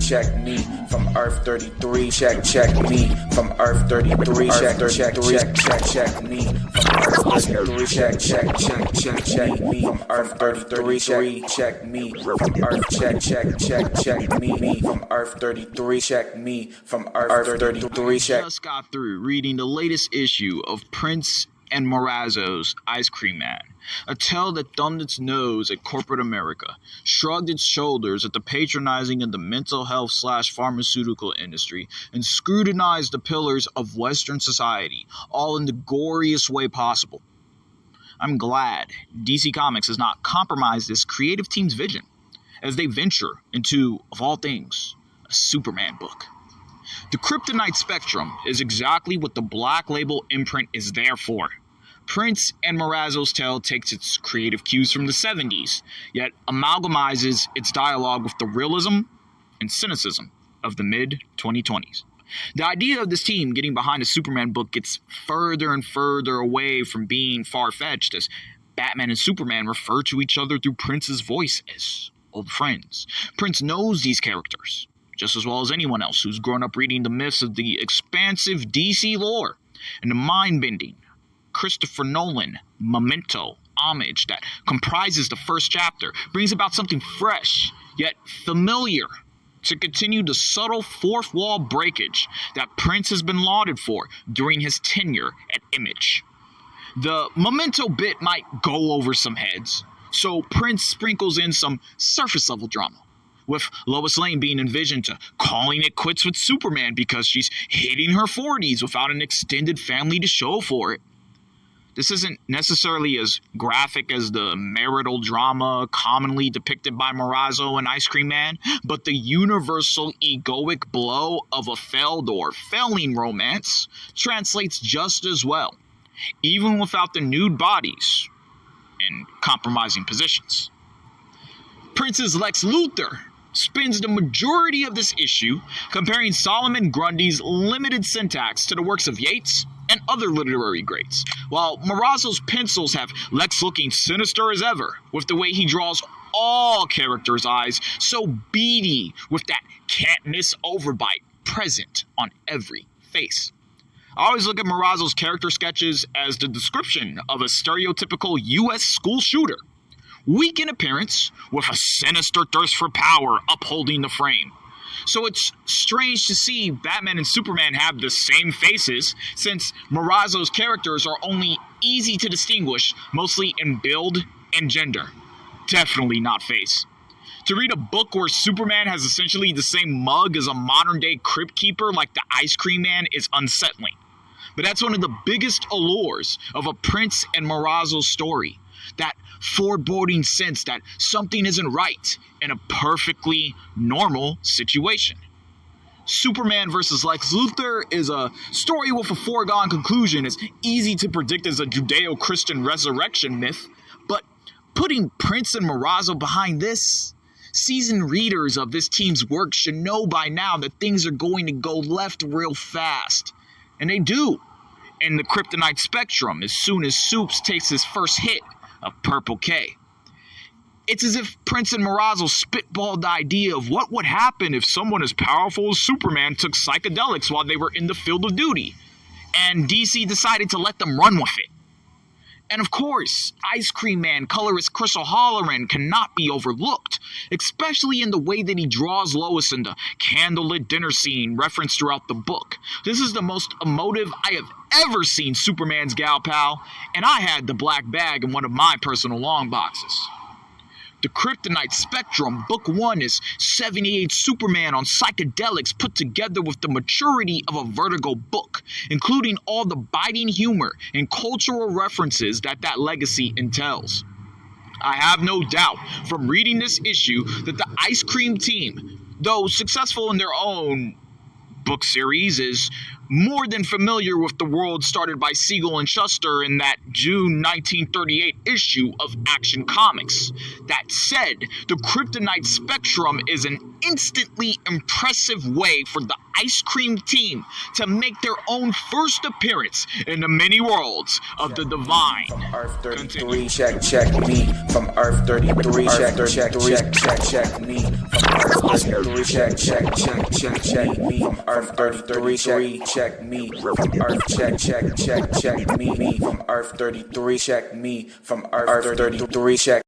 check me from Earth 33, check me from Earth 33, check me from Earth 33, check me from Earth 33, check me from Earth check me from Earth 33, check me from Earth 33, check. Just got through reading the latest issue of Prince and Morazzo's Ice Cream Man, a tale that thumbed its nose at corporate America, shrugged its shoulders at the patronizing of the mental health / pharmaceutical industry, and scrutinized the pillars of Western society, all in the goriest way possible. I'm glad DC Comics has not compromised this creative team's vision, as they venture into, of all things, a Superman book. The Kryptonite Spectrum is exactly what the Black Label imprint is there for. Prince and Morazzo's tale takes its creative cues from the 70s, yet amalgamizes its dialogue with the realism and cynicism of the mid-2020s. The idea of this team getting behind a Superman book gets further and further away from being far-fetched, as Batman and Superman refer to each other through Prince's voice as old friends. Prince knows these characters just as well as anyone else who's grown up reading the myths of the expansive DC lore and the mind-bending Christopher Nolan Memento homage that comprises the first chapter brings about something fresh yet familiar to continue the subtle fourth wall breakage that Prince has been lauded for during his tenure at Image. The Memento bit might go over some heads, so Prince sprinkles in some surface level drama, with Lois Lane being envisioned to calling it quits with Superman because she's hitting her 40s without an extended family to show for it. This isn't necessarily as graphic as the marital drama commonly depicted by Morazzo and Ice Cream Man, but the universal egoic blow of a failed or failing romance translates just as well, even without the nude bodies and compromising positions. Prince's Lex Luthor spends the majority of this issue comparing Solomon Grundy's limited syntax to the works of Yeats and other literary greats, while Morazzo's pencils have Lex looking sinister as ever, with the way he draws all characters' eyes so beady with that can't-miss overbite present on every face. I always look at Morazzo's character sketches as the description of a stereotypical U.S. school shooter, weak in appearance, with a sinister thirst for power upholding the frame. So it's strange to see Batman and Superman have the same faces, since Morazzo's characters are only easy to distinguish, mostly in build and gender. Definitely not face. To read a book where Superman has essentially the same mug as a modern-day Crypt Keeper like the Ice Cream Man is unsettling. But that's one of the biggest allures of a Prince and Morazzo story. That foreboding sense that something isn't right in a perfectly normal situation. Superman vs. Lex Luthor is a story with a foregone conclusion. It's easy to predict as a Judeo-Christian resurrection myth, but putting Prince and Morazzo behind this, seasoned readers of this team's work should know by now that things are going to go left real fast. And they do. In the Kryptonite Spectrum, as soon as Supes takes his first hit of Purple K. It's as if Prince and Morazzo spitballed the idea of what would happen if someone as powerful as Superman took psychedelics while they were in the field of duty, and DC decided to let them run with it. And of course, Ice Cream Man colorist Chris O'Halloran cannot be overlooked, especially in the way that he draws Lois in the candlelit dinner scene referenced throughout the book. This is the most emotive I have ever seen Superman's gal pal, and I had the black bag in one of my personal long boxes. The Kryptonite Spectrum, Book 1, is 78 Superman on psychedelics put together with the maturity of a Vertigo book, including all the biting humor and cultural references that legacy entails. I have no doubt from reading this issue that the Ice Cream team, though successful in their own book series, is more than familiar with the world started by Siegel and Shuster in that June 1938 issue of Action Comics. That said, the Kryptonite spectrum is an instantly impressive way for the Ice Cream team to make their own first appearance in the many worlds of the divine. From Earth 33, check me. From Earth 33, check me. From Earth 33, check me. From Earth 33, check me. From Earth check me. From Earth 33, check me. From Earth 33, check